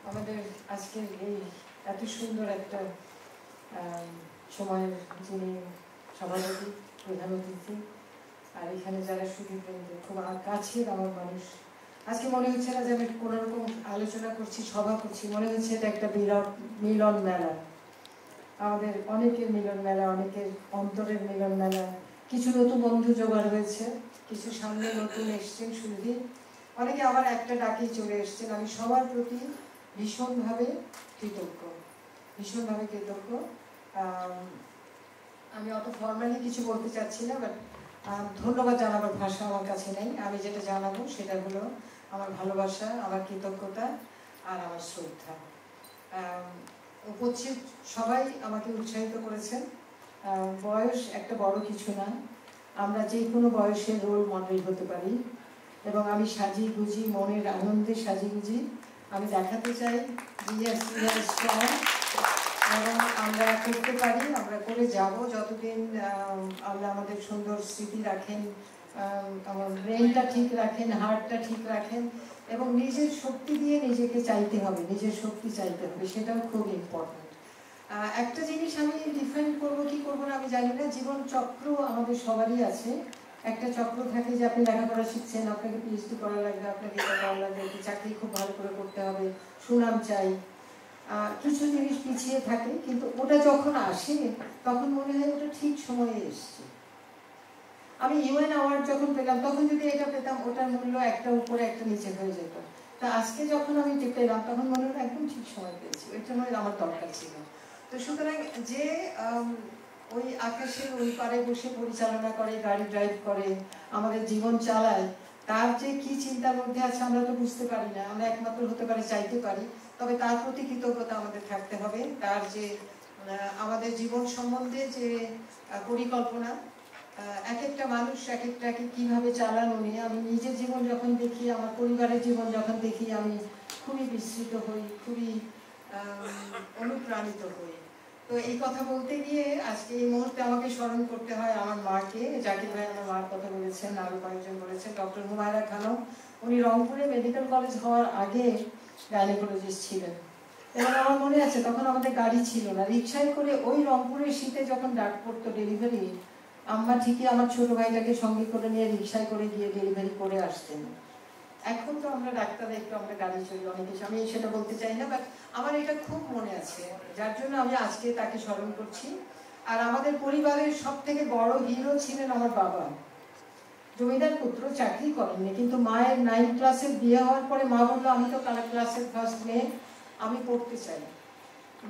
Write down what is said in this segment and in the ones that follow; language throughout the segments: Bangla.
আমাদের আজকের এই এত সুন্দর একটা সময়ের যিনি সভাপতি, প্রধান অতিথি, আর এখানে যারা সুধীবৃন্দ খুব কাছের আমার মানুষ, আজকে মনে হচ্ছে না যে আমি কোনোরকম আলোচনা করছি, সভা করছি, মনে হচ্ছে এটা একটা বিরাট মিলন মেলা। আমাদের অনেকের মিলন মেলা, অনেকের অন্তরের মিলন মেলা। কিছু নতুন বন্ধু জোগাড় হয়েছে, কিছু সামনে নতুন এসছেন সুধী, অনেকে আবার একটা ডাকেই চলে এসছেন। আমি সবার প্রতি ভীষণভাবে কৃতজ্ঞ, ভীষণভাবে কৃতজ্ঞ। আমি অত ফর্মালি কিছু বলতে চাচ্ছি না, বাট ধন্যবাদ জানাবার ভাষা আমার কাছে নেই। আমি যেটা জানাবো সেটা হলো আমার ভালোবাসা, আমার কৃতজ্ঞতা আর আমার শ্রদ্ধা। উপস্থিত সবাই আমাকে উৎসাহিত করেছেন। বয়স একটা বড় কিছু না, আমরা যে কোনো বয়সের রোল মডেল হতে পারি, এবং আমি সাজিয়ে গুজি, মনের আনন্দে সাজিয়ে গুজি আমি দেখাতে চাই এবং আমরা করতে পারি, আমরা করে যাব যতদিন আমরা আমাদের সুন্দর স্মৃতি রাখেন, আমার ব্রেনটা ঠিক রাখেন, হার্টটা ঠিক রাখেন, এবং নিজের শক্তি দিয়ে নিজেকে চাইতে হবে, নিজের শক্তি চাইতে হবে, সেটাও খুব ইম্পর্টেন্ট। একটা জিনিস আমি ডিফাইন করবো কি করবো না আমি জানি না, জীবন চক্র আমাদের সবারই আছে। একটা চক্র থাকে যে আপনি লেখাপড়া শিখছেন, আপনাকে পিএইচডি করা লাগবে, আপনাকে এটা করা লাগবে, চাকরি খুব ভালো করে করতে হবে, সুনাম চাই, কিছু জিনিস পিছিয়ে থাকে, কিন্তু ওটা যখন আসে তখন মনে হয় ওটা ঠিক সময়ে এসছে। আমি ইউএন অ্যাওয়ার্ড যখন পেলাম তখন যদি এটা পেতাম, ওটার মূল্য একটা উপরে একটা নিচে হয়ে যেত। তা আজকে যখন আমি পেলাম তখন মনে হলো একদম ঠিক সময় পেয়েছি, ওইটা মনে আমার দরকার ছিল। তো সুতরাং যে ওই আকাশের ওই পারে বসে পরিচালনা করে, গাড়ি ড্রাইভ করে, আমাদের জীবন চালায়, তার যে কি চিন্তার মধ্যে আছে আমরা তো বুঝতে পারি না। আমরা একমাত্র হতে পারি চাইতে পারি, তবে তার প্রতি কৃতজ্ঞতা আমাদের থাকতে হবে। তার যে আমাদের জীবন সম্বন্ধে যে পরিকল্পনা, এক একটা মানুষ এক একটাকে কীভাবে চালানো নিয়ে, আমি নিজের জীবন যখন দেখি, আমার পরিবারের জীবন যখন দেখি, আমি খুবই বিস্মিত হই, খুবই অনুপ্রাণিত হই। তো এই কথা বলতে গিয়ে আজকে এই মুহূর্তে আমাকে স্মরণ করতে হয় আমার মাকে। জাকির ভাই আমার মার কথা বলেছেন, আরও কয়েকজন বলেছেন। ডক্টর হুমায়রা খানম, উনি রংপুরে মেডিকেল কলেজ হওয়ার আগে গাইনোকোলজিস্ট ছিলেন, এবং আমার মনে আছে তখন আমাদের গাড়ি ছিল না, রিক্সায় করে ওই রংপুরের শীতে যখন ডাক পড়তো ডেলিভারি, আম্মা ঠিকই আমার ছোট ভাইটাকে সঙ্গে করে নিয়ে রিক্সায় করে গিয়ে ডেলিভারি করে আসতেন। এখন তো আমরা ডাক্তার, একটু আমরা গাড়ি চলি অনেক কিছু, আমি সেটা বলতে চাই না, বাট আমার এটা খুব মনে আছে, যার জন্য আমি আজকে তাকে স্মরণ করছি। আর আমাদের পরিবারের সব থেকে বড় হিরো ছিলেন আমার বাবা। জমিদার পুত্র, চাকরি করেননি, কিন্তু মায়ের 9 ক্লাসের বিয়ে হওয়ার পরে মা বললো আমি তো ক্লাসের ফার্স্ট মেয়ে, আমি পড়তে চাই।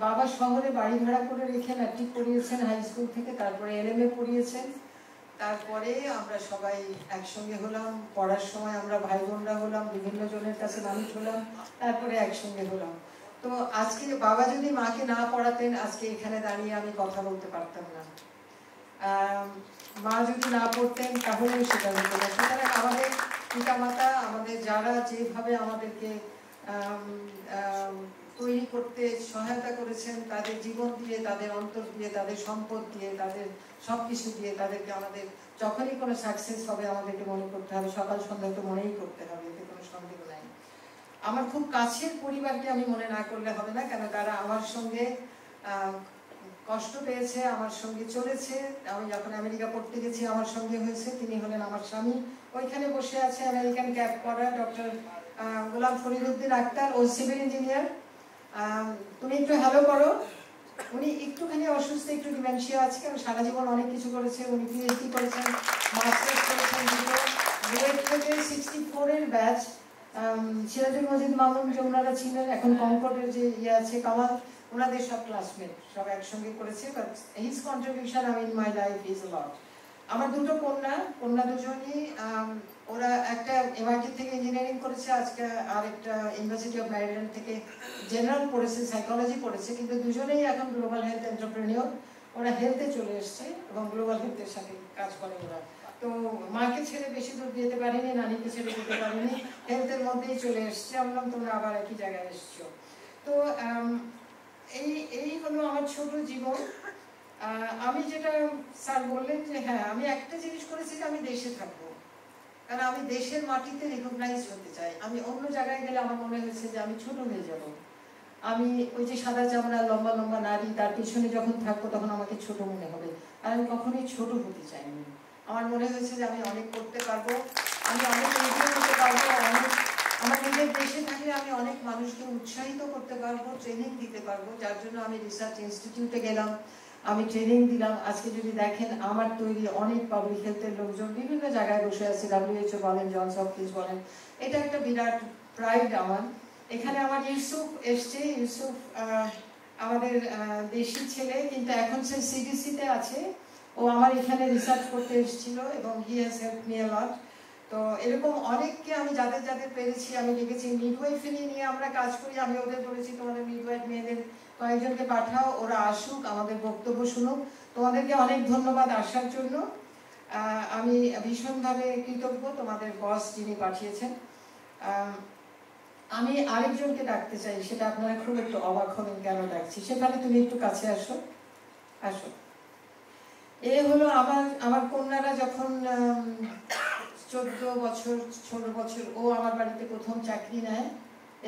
বাবা শহরে বাড়ি ভাড়া করে রেখে ম্যাট্রিক পড়িয়েছেন হাই স্কুল থেকে, তারপরে LMA পড়িয়েছেন। তারপরে আমরা সবাই একসঙ্গে হলাম, পড়ার সময় আমরা ভাই বোনরা হলাম, বিভিন্ন জনের কাছে মানুষ হলাম, তারপরে একসঙ্গে হলাম। তো আজকে বাবা যদি মাকে না পড়াতেন, আজকে এখানে দাঁড়িয়ে আমি কথা বলতে পারতাম না। মা যদি না পড়তেন তাহলেও সেটা হতো না। সুতরাং আমাদের পিতামাতা, আমাদের যারা যেভাবে আমাদেরকে তৈরি করতে সহায়তা করেছেন, তাদের জীবন দিয়ে, তাদের অন্তর দিয়ে, তাদের সম্পদ দিয়ে, তাদের সব কিছু দিয়ে, তাদেরকে আমাদের যখনই কোনো সাকসেস হবে আমাদেরকে মনে করতে হবে, সকাল সন্ধ্যা তো মনেই করতে হবে, এতে কোনো সন্দেহ নাই। আমার খুব কাছের পরিবারকে আমি মনে না করলে হবে না, কেন তারা আমার সঙ্গে কষ্ট পেয়েছে, আমার সঙ্গে চলেছে। আমি যখন আমেরিকা পড়তে গেছি আমার সঙ্গে হয়েছে, তিনি হলেন আমার স্বামী। ওইখানে বসে আছে আমেরিকান ক্যাপ করা ডক্টর গোলাম ফরিদউদ্দিন আক্তার, ও সিভিল ইঞ্জিনিয়ার। তুমি একটু হ্যালো করো। উনি একটুখানি অসুস্থ, একটু ডিমেনশিয়া আছে, কারণ সারা জীবন অনেক কিছু করেছে। উনি PhD করেছেন, মাস্টার্স করেছেন, বুয়েট থেকে 64-এর ব্যাচ। সিরাজুল মজিদ মামুন যে ওনারা ছিলেন, এখন কনকর্ডের যে আছে কামাল, ওনাদের সব ক্লাসমেট, সব একসঙ্গে করেছে। But his contribution in my life is a lot. আমার দুটো কন্যা দুজনই, ওরা একটা MIT থেকে ইঞ্জিনিয়ারিং করেছে, আজকে আরেকটা ইউনিভার্সিটি অফ ম্যারিল্যান্ড থেকে জেনারেল পড়েছে, সাইকোলজি পড়েছে, কিন্তু দুজনেই এখন গ্লোবাল হেলথ এন্টারপ্রেনিওর। ওরা হেলথে চলে এসছে এবং গ্লোবাল হেলথের সাথে কাজ করে ওরা। তো মাকে ছেড়ে বেশি দূর যেতে পারিনি, নানিকে ছেড়ে যেতে পারিনি, হেলথের মধ্যেই চলে এসছে। আমি বললাম তোমরা আবার একই জায়গায় এসছো। তো এই হলো আমার ছোট জীবন। আমি যেটা স্যার বললেন যে হ্যাঁ, আমি একটা জিনিস করেছি যে আমি দেশে থাকবো, কারণ আমি দেশের মাটিতে রিকগনাইজ হতে চাই। আমি অন্য জায়গায় গেলে আমার মনে হয়েছে যে আমি ছোট হয়ে যাব। আমি ওই যে সাদা চামড়া লম্বা লম্বা নারী তার পিছনে যখন থাকবো তখন আমাকে ছোট মনে হবে, আর আমি কখনোই ছোট হতে চাইনি। আমার মনে হয়েছে যে আমি অনেক করতে পারবো, আমি অনেক এগিয়ে যেতে পারবো, অনেক আমার নিজের দেশে থাকলে আমি অনেক মানুষকে উৎসাহিত করতে পারবো, ট্রেনিং দিতে পারবো, যার জন্য আমি রিসার্চ ইনস্টিটিউটে গেলাম, আমি ট্রেনিং দিলাম। আজকে যদি দেখেন আমার তৈরি অনেক পাবলিক হেলথের লোকজন বিভিন্ন জায়গায় বসে আছে, WHO বলেন, জনস হপকিন্স বলেন, এটা একটা বিরাট প্রাইড আমার। এখানে আমার ইউসুফ এসছে, ইউসুফ আমাদের দেশি ছেলে, কিন্তু এখন সে CDC-তে আছে। ও আমার এখানে রিসার্চ করতে এসেছিল এবং he has help me a lot. তো এরকম অনেককে আমি যাদের যাদের পেরেছি আমি দেখেছি। মিডওয়াইফারি নিয়ে আমরা কাজ করি, আমি ওদের বলেছি তোমাদের মিডওয়াইফ মেয়েদের কয়েকজনকে পাঠাও, ওরা আসুক, আমাদের বক্তব্য শুনুক। তোমাদেরকে অনেক ধন্যবাদ আসার জন্য। আমি ভীষণভাবে কৃতজ্ঞ তোমাদের বস যিনি পাঠিয়েছেন। আমি আরেকজনকে ডাকতে চাই, সেটা আপনারা খুব একটু অবাক হবেন কেন ডাকছি। সেখানে তুমি একটু কাছে আসো, আসো। এ হলো আমার কন্যারা যখন 14 বছর 16 বছর, ও আমার বাড়িতে প্রথম চাকরি নেয়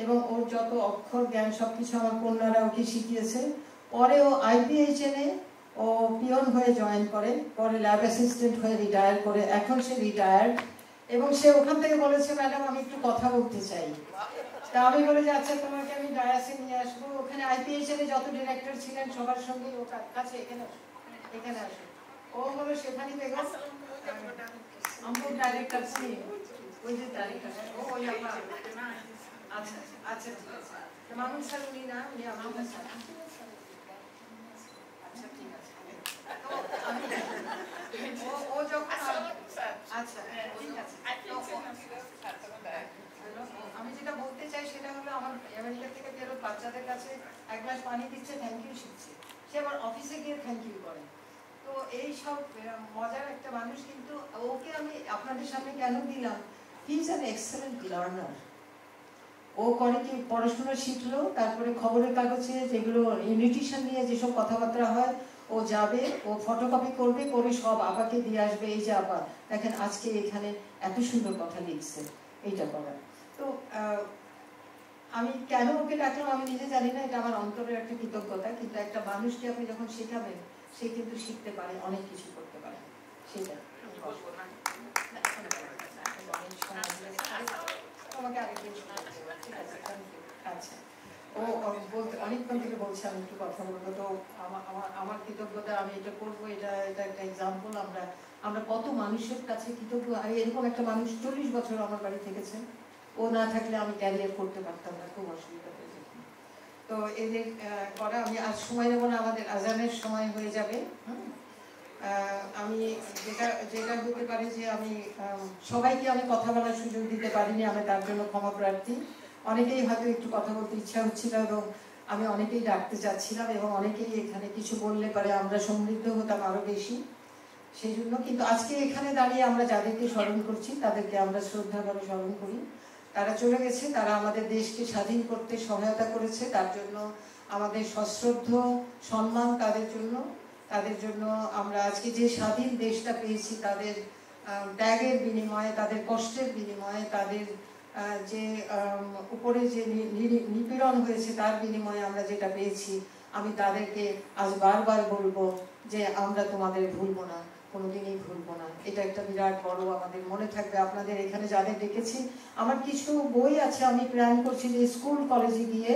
এবং ওর যত অক্ষর জ্ঞান সবকিছু আমার কন্যারা ওকে শিখিয়েছে। পরে ও IPHN-এ ও পিয়ন হয়ে জয়েন করে, পরে ল্যাব অ্যাসিস্ট্যান্ট হয়ে রিটায়ার করে, এখন সে রিটায়ার্ড। এবং সে ওখান থেকে বলেছে ম্যাডাম আমি একটু কথা বলতে চাই। তা আমি বলে যে আচ্ছা তোমাকে আমি ডায়াসে নিয়ে আসবো। ওখানে IPHN-এ যত ডিরেক্টর ছিলেন সবার সঙ্গে ও কাছে এখানে আসো, এখানে আসো। ও হলো শেফালি বেগম, আমার ডাইরেক্টর ছিল, ওই যে ডাইরেক্টর ও ওই আমার। আচ্ছা আচ্ছা ঠিক আছে, মামুন স্যার উনি না, উনি আমার স্যার। আচ্ছা ঠিক আছে, তো আমি ও যখন আচ্ছা ঠিক আছে, আমি যেটা বলতে চাই সেটা হলো আমার আমেরিকা থেকে ফেরত বাচ্চাদের কাছে এক গ্লাস পানি দিচ্ছে, থ্যাংক ইউ শিখছে, সে আবার অফিসে গিয়ে থ্যাংক ইউ করে। তো এই সব মজার একটা মানুষ। কিন্তু ওকে আমি আপনাদের সামনে কেন দিলাম, he is an excellent learner. ও করে কি পড়াশোনা শিখলো, তারপরে খবরের কাগজে যেগুলো নিউট্রিশন নিয়ে যেসব কথাবার্তা হয় ও যাবে, ও ফটোকপি করবে, করে সব আপাকে দিয়ে আসবে, এই যে আপা দেখেন আজকে এখানে এত সুন্দর কথা লিখছে, এইটা করার। তো আমি কেন ওকে ডাকলাম আমি নিজে জানি না, এটা আমার অন্তরের একটা কৃতজ্ঞতা। কিন্তু একটা মানুষকে আপনি যখন শেখাবেন সে কিন্তু শিখতে পারে, অনেক কিছু করতে পারে, সেটা তোমাকে আরেকদিন ঠিক আছে। আচ্ছা, ও বলতে অনেকক্ষণ থেকে বলছে আমি একটু কথা বলবো। তো আমার কৃতজ্ঞতা, আমি এটা করবো, এটা একটা এক্সাম্পল। আমরা কত মানুষের কাছে কৃতজ্ঞ। এরকম একটা মানুষ 40 বছর আমার বাড়ি থেকেছে, ও না থাকলে আমি ক্যারিয়ার করতে পারতাম না, খুব অসুবিধা হয়ে যেত। তো এদের করা, আমি আজ সময় নেব না, আমাদের আজানের সময় হয়ে যাবে। আমি যেটা হতে পারে যে আমি সবাইকে আমি কথা বলার সুযোগ দিতে পারিনি, আমি তার জন্য ক্ষমা প্রার্থী। অনেকেই হয়তো একটু কথা বলতে ইচ্ছা হচ্ছিল এবং আমি অনেকেই ডাকতে চাচ্ছিলাম এবং অনেকেই এখানে কিছু বললে পারে আমরা সমৃদ্ধ হতাম আরো বেশি, সেই জন্য। কিন্তু আজকে এখানে দাঁড়িয়ে আমরা যাদেরকে স্মরণ করছি তাদেরকে আমরা শ্রদ্ধা করে স্মরণ করি। তারা চলে গেছে, তারা আমাদের দেশকে স্বাধীন করতে সহায়তা করেছে, তার জন্য আমাদের সশ্রদ্ধ সম্মান তাদের জন্য। আমরা আজকে যে স্বাধীন দেশটা পেয়েছি তাদের ত্যাগের বিনিময়ে, তাদের কষ্টের বিনিময়ে, তাদের যে উপরে যে নিপীড়ন হয়েছে তার বিনিময়ে আমরা যেটা পেয়েছি, আমি তাদেরকে আজ বারবার বলবো যে আমরা তোমাদের ভুলবো না, কোনোদিনই ভুলবো না। এটা একটা বিরাট বড় আমাদের মনে থাকবে। আপনাদের এখানে যাদের দেখেছি, আমার কিছু বই আছে, আমি প্ল্যান করছি যে স্কুল কলেজে গিয়ে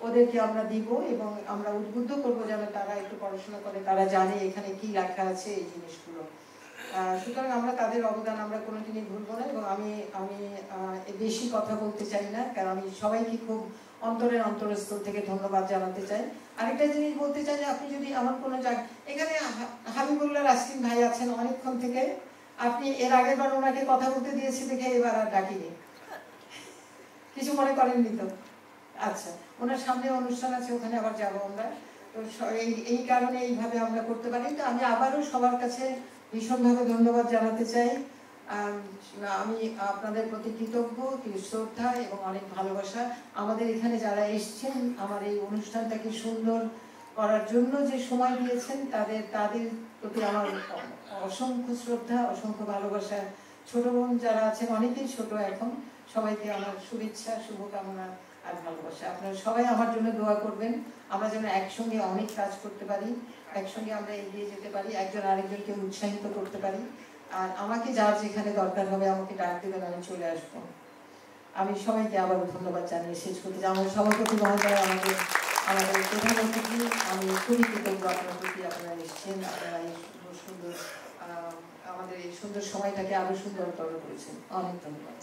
ওদেরকে আমরা দিব এবং আমরা উদ্বুদ্ধ করবো যেন তারা একটু পড়াশোনা করে, তারা জানে এখানে কি লেখা আছে এই জিনিসগুলো। সুতরাং আমরা তাদের অবদান আমরা কোনোদিনই ভুলবো না। এবং আমি বেশি কথা বলতে চাই না, কারণ আমি সবাইকে খুব অন্তরস্থল থেকে ধন্যবাদ জানাতে চাই। আরেকটা জিনিস বলতে চাই যে আপনি যদি আমার কোনো জায়গায়, এখানে হাবিবুল্লাহ রাসকিন ভাই আছেন অনেকক্ষণ থেকে, আপনি এর আগের বার ওনাকে কথা বলতে দিয়েছি দেখে এবার আর ডাকিনি, কিছু মনে করেননি তো? আচ্ছা, ওনার সামনে অনুষ্ঠান আছে, ওখানে আবার যাবো আমরা। তো এই কারণে এইভাবে আমরা করতে পারি। তো আমি আবারও সবার কাছে ভীষণভাবে ধন্যবাদ জানাতে চাই। আমি আপনাদের প্রতি কৃতজ্ঞ, শ্রদ্ধা এবং অনেক ভালোবাসা। আমাদের এখানে যারা এসছেন আমার এই অনুষ্ঠানটাকে সুন্দর করার জন্য যে সময় দিয়েছেন তাদের প্রতি আমার অসংখ্য শ্রদ্ধা, অসংখ্য ভালোবাসা। ছোট বোন যারা আছেন, অনেকেই ছোট এখন, সবাইকে আমার শুভেচ্ছা, শুভকামনা। আর ভালোবাসা। আপনারা সবাই আমার জন্য দোয়া করবেন, আমরা যেন একসঙ্গে অনেক কাজ করতে পারি, একসঙ্গে আমরা এগিয়ে যেতে পারি, একজন আরেকজনকে উৎসাহিত করতে পারি। আর আমাকে যার যেখানে দরকার হবে আমাকে ডাক দেবেন, আমি চলে আসবো। আমি সবাইকে আবারও ধন্যবাদ জানিয়ে শেষ করতে চাই। আমাদের সভাপতি মহোদয়, আমাদের প্রধান অতিথি, আমি খুবই কৃতজ্ঞ আপনার প্রতি। আপনারা এসেছেন, আপনারা এই সুন্দর আমাদের এই সুন্দর সময়টাকে আরো সুন্দরতর করেছেন। অনেক ধন্যবাদ।